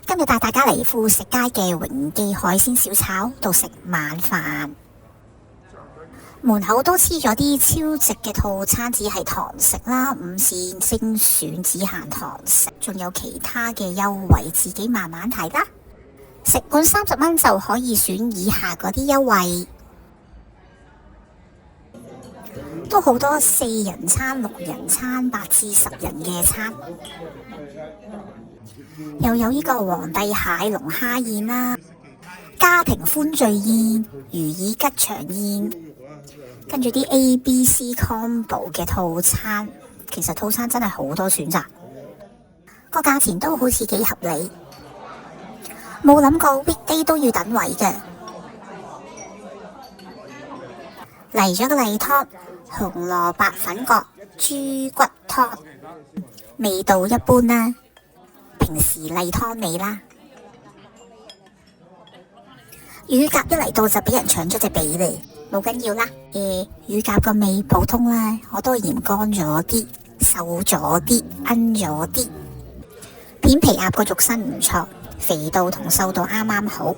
今日帶大家嚟富食街嘅榮記海鮮小炒度食晚飯，門口都黐咗啲超值嘅套餐，只係堂食啦，5線精選只限堂食，仲有其他嘅優惠，自己慢慢睇啦。食滿30蚊就可以選以下嗰啲優惠，都好多4人餐、6人餐、8至10人嘅餐。又有呢個皇帝蟹龍蝦宴啦，家庭歡聚宴、如意吉祥宴，跟住啲 ABC combo 嘅套餐，其實套餐真係好多選擇，個價錢都好似幾合理，冇諗過 weekday 都要等位嘅。嚟咗個例湯，紅蘿蔔粉角豬骨湯，味道一般啦，平時例湯味啦。乳鴿一嚟到就俾人搶咗隻髀嚟，冇緊要啦。乳鴿個味普通啦，我都嫌乾咗啲、瘦咗啲、奀咗啲。片皮鴨個肉身唔錯，肥度同瘦度啱啱好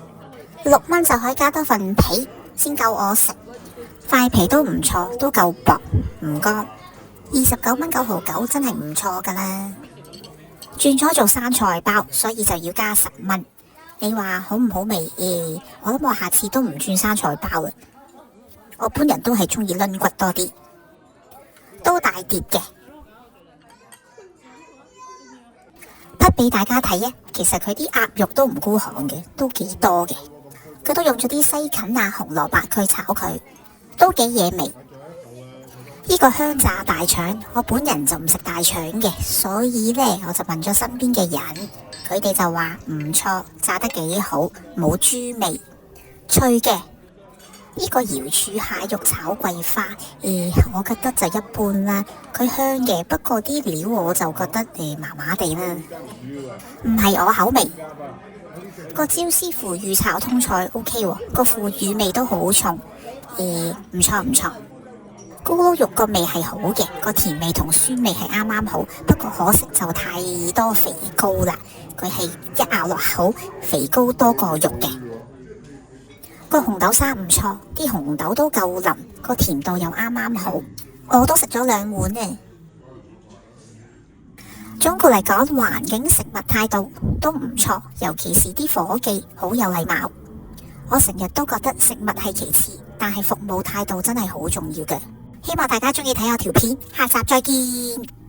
，6蚊就可以加多份皮，先夠我食。塊皮都唔錯，都夠薄，唔乾。29蚊9毫9真係唔錯噶啦。轉咗做生菜包，所以就要加10蚊。你話好唔好味？我諗我下次都唔轉生菜包啦。我本人都係中意撚骨多啲，都大碟嘅。滗俾大家睇啊，其實佢啲鴨肉都唔孤寒嘅，都幾多嘅。佢都用咗啲西芹啊、紅蘿蔔去炒佢，都幾惹味。呢個香炸大腸，我本人就唔食大腸嘅，所以呢，我就問咗身邊嘅人，佢哋就話唔錯，炸得幾好，冇豬味，脆嘅。呢個瑤柱蟹肉炒桂花，我覺得就一般啦。佢香嘅，不過啲料我就覺得麻麻地啦，唔係我口味。個椒絲腐乳炒通菜 OK 喎，個腐乳味都好重，唔錯唔錯。咕嚕肉個味係好嘅，個甜味同酸味係啱啱好，不過可惜就太多肥膏啦。佢係一咬落口，肥膏多過肉嘅。個紅豆沙唔錯，啲紅豆都夠腍，個甜度又啱啱好，我都食咗2碗呢。總括嚟講，環境食物態度都唔錯，尤其是啲伙計好有禮貌。我成日都覺得食物係其次，但係服務態度真係好重要嘅。希望大家中意睇我條片，下集再見。